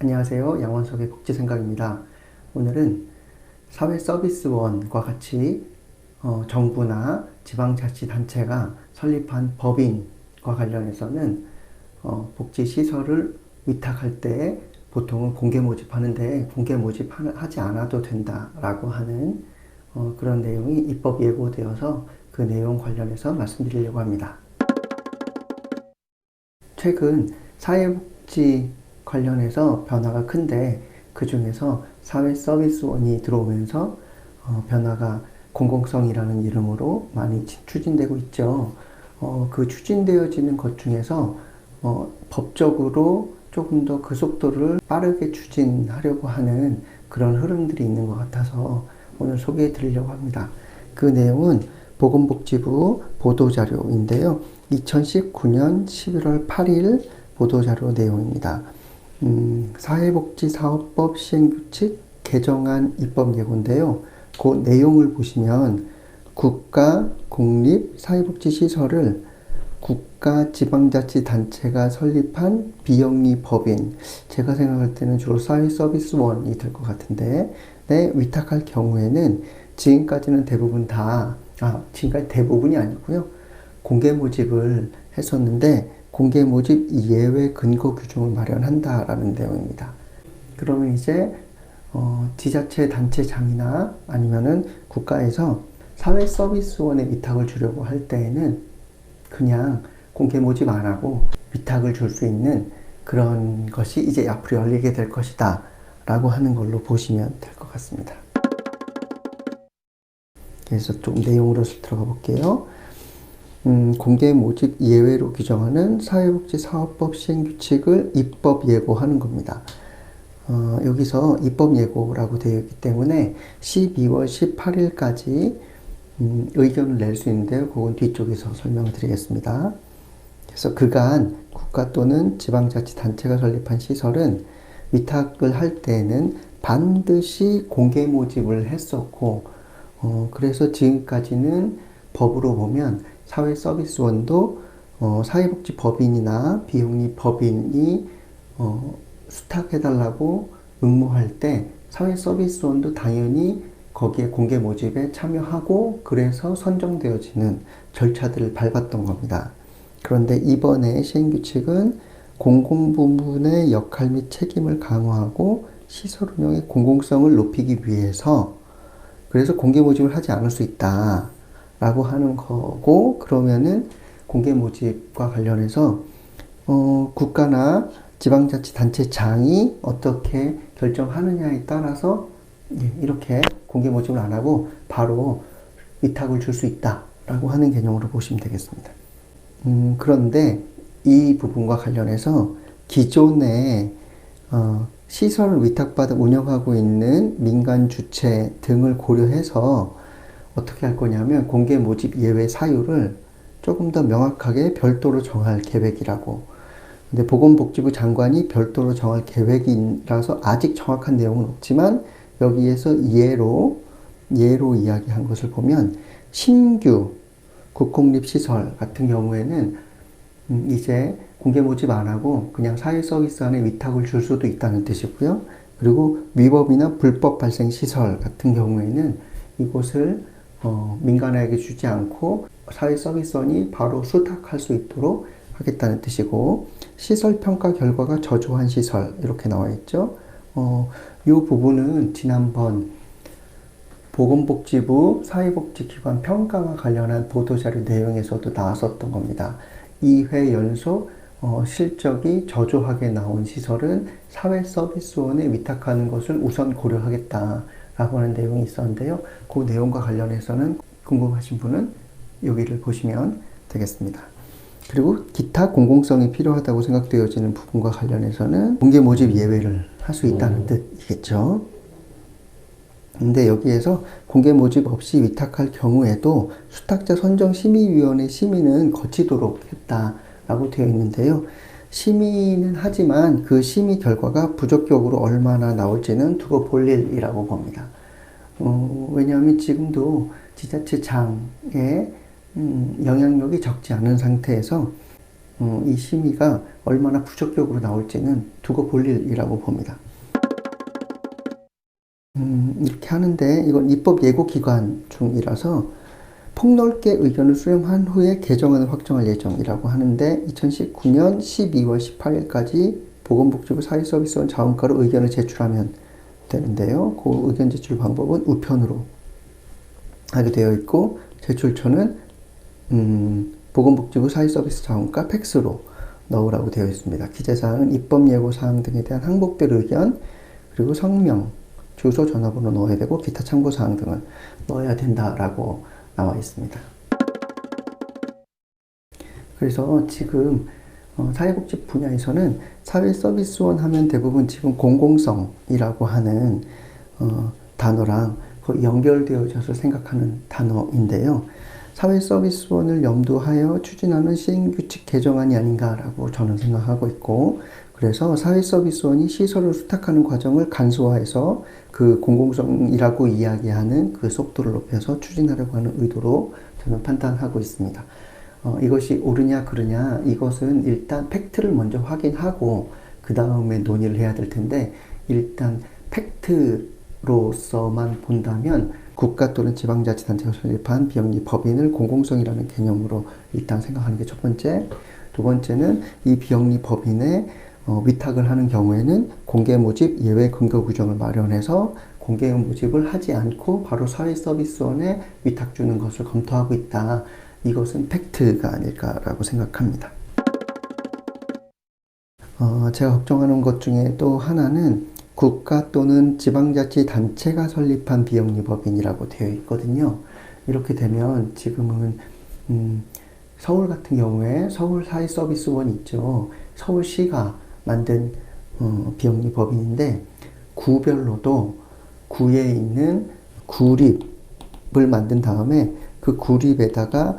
안녕하세요. 양원석의 복지생각입니다. 오늘은 사회서비스원과 같이 정부나 지방자치단체가 설립한 법인과 관련해서는 복지시설을 위탁할 때 보통은 공개 모집하는데 공개 모집하지 않아도 된다라고 하는 그런 내용이 입법 예고되어서 그 내용 관련해서 말씀드리려고 합니다. 최근 사회복지 관련해서 변화가 큰데 그 중에서 사회서비스원이 들어오면서 변화가 공공성이라는 이름으로 많이 추진되고 있죠. 그 추진되어지는 것 중에서 법적으로 조금 더 그 속도를 빠르게 추진하려고 하는 그런 흐름들이 있는 것 같아서 오늘 소개해 드리려고 합니다. 그 내용은 보건복지부 보도자료인데요. 2019년 11월 8일 보도자료 내용입니다. 사회복지사업법 시행규칙 개정안 입법 예고인데요. 그 내용을 보시면 국가, 공립, 사회복지시설을 국가, 지방자치단체가 설립한 비영리 법인, 제가 생각할 때는 주로 사회서비스원이 될 것 같은데, 위탁할 경우에는 지금까지는 지금까지 대부분이 아니고요. 공개 모집을 했었는데, 공개 모집 예외 근거 규정을 마련한다라는 내용입니다. 그러면 이제 지자체 단체장이나 아니면은 국가에서 사회서비스원에 위탁을 주려고 할 때에는 그냥 공개 모집 안 하고 위탁을 줄 수 있는 그런 것이 이제 앞으로 열리게 될 것이다 라고 하는 걸로 보시면 될 것 같습니다. 그래서 좀 내용으로 들어가 볼게요. 공개 모집 예외로 규정하는 사회복지사업법 시행규칙을 입법 예고하는 겁니다. 여기서 입법 예고라고 되어 있기 때문에 12월 18일까지 의견을 낼 수 있는데요. 그건 뒤쪽에서 설명을 드리겠습니다. 그래서 그간 국가 또는 지방자치단체가 설립한 시설은 위탁을 할 때에는 반드시 공개 모집을 했었고, 그래서 지금까지는 법으로 보면 사회서비스원도 사회복지법인이나 비영리 법인이 수탁해달라고 응모할 때 사회서비스원도 당연히 거기에 공개 모집에 참여하고 그래서 선정되어지는 절차들을 밟았던 겁니다. 그런데 이번에 시행규칙은 공공부문의 역할 및 책임을 강화하고 시설 운영의 공공성을 높이기 위해서 그래서 공개 모집을 하지 않을 수 있다 라고 하는 거고, 그러면은 공개 모집과 관련해서 국가나 지방자치단체장이 어떻게 결정하느냐에 따라서 이렇게 공개 모집을 안 하고 바로 위탁을 줄 수 있다라고 하는 개념으로 보시면 되겠습니다. 그런데 이 부분과 관련해서 기존에 시설을 위탁받아 운영하고 있는 민간 주체 등을 고려해서 어떻게 할 거냐면 공개 모집 예외 사유를 조금 더 명확하게 별도로 정할 계획이라고. 근데 보건복지부 장관이 별도로 정할 계획이라서 아직 정확한 내용은 없지만 여기에서 예로 이야기한 것을 보면 신규 국공립시설 같은 경우에는 이제 공개 모집 안 하고 그냥 사회서비스 안에 위탁을 줄 수도 있다는 뜻이고요. 그리고 위법이나 불법 발생 시설 같은 경우에는 이곳을 민간에게 주지 않고 사회서비스원이 바로 수탁할 수 있도록 하겠다는 뜻이고, 시설 평가 결과가 저조한 시설 이렇게 나와 있죠. 이 부분은 지난번 보건복지부 사회복지기관 평가와 관련한 보도자료 내용에서도 나왔었던 겁니다. 2회 연속 실적이 저조하게 나온 시설은 사회서비스원에 위탁하는 것을 우선 고려하겠다라고 하는 내용이 있었는데요. 그 내용과 관련해서는 궁금하신 분은 여기를 보시면 되겠습니다. 그리고 기타 공공성이 필요하다고 생각되어지는 부분과 관련해서는 공개 모집 예외를 할 수 있다는 뜻이겠죠. 근데 여기에서 공개 모집 없이 위탁할 경우에도 수탁자 선정 심의위원회 심의는 거치도록 했다라고 되어 있는데요. 심의는 하지만 그 심의 결과가 부적격으로 얼마나 나올지는 두고 볼 일이라고 봅니다. 왜냐하면 지금도 지자체장의 영향력이 적지 않은 상태에서 이 심의가 얼마나 부적격으로 나올지는 두고 볼 일이라고 봅니다. 이렇게 하는데 이건 입법 예고 기간 중이라서 폭넓게 의견을 수렴한 후에 개정안을 확정할 예정이라고 하는데 2019년 12월 18일까지 보건복지부 사회서비스원 자원과로 의견을 제출하면 되는데요. 그 의견 제출 방법은 우편으로 하게 되어 있고 제출처는 보건복지부 사회서비스 자원과 팩스로 넣으라고 되어 있습니다. 기재사항은 입법 예고사항 등에 대한 항목별 의견 그리고 성명, 주소, 전화번호 넣어야 되고 기타 참고사항 등을 넣어야 된다라고 나와 있습니다. 그래서 지금 사회복지 분야에서는 사회서비스원 하면 대부분 지금 공공성이라고 하는 단어랑 거의 연결되어져서 생각하는 단어인데요. 사회서비스원을 염두하여 추진하는 시행규칙 개정안이 아닌가라고 저는 생각하고 있고 그래서 사회서비스원이 시설을 수탁하는 과정을 간소화해서 그 공공성이라고 이야기하는 그 속도를 높여서 추진하려고 하는 의도로 저는 판단하고 있습니다. 이것이 옳으냐 그르냐 이것은 일단 팩트를 먼저 확인하고 그 다음에 논의를 해야 될 텐데 일단 팩트로서만 본다면 국가 또는 지방자치단체가 설립한 비영리 법인을 공공성이라는 개념으로 일단 생각하는 게 첫 번째. 두 번째는 이 비영리 법인에 위탁을 하는 경우에는 공개 모집 예외 근거 규정을 마련해서 공개 모집을 하지 않고 바로 사회서비스원에 위탁 주는 것을 검토하고 있다. 이것은 팩트가 아닐까라고 생각합니다. 제가 걱정하는 것 중에 또 하나는 국가 또는 지방자치단체가 설립한 비영리법인이라고 되어 있거든요. 이렇게 되면 지금은 서울 같은 경우에 서울 사회서비스원 있죠. 서울시가 만든 비영리법인인데 구별로도 구에 있는 구립을 만든 다음에 그 구립에다가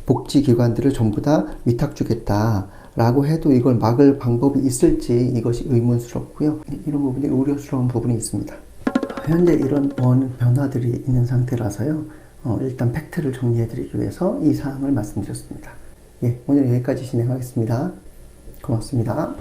복지기관들을 전부 다 위탁 주겠다 라고 해도 이걸 막을 방법이 있을지 이것이 의문스럽고요. 이런 부분이 우려스러운 부분이 있습니다. 현재 이런 변화들이 있는 상태라서요. 일단 팩트를 정리해드리기 위해서 이 사항을 말씀드렸습니다. 예, 오늘 여기까지 진행하겠습니다. 고맙습니다.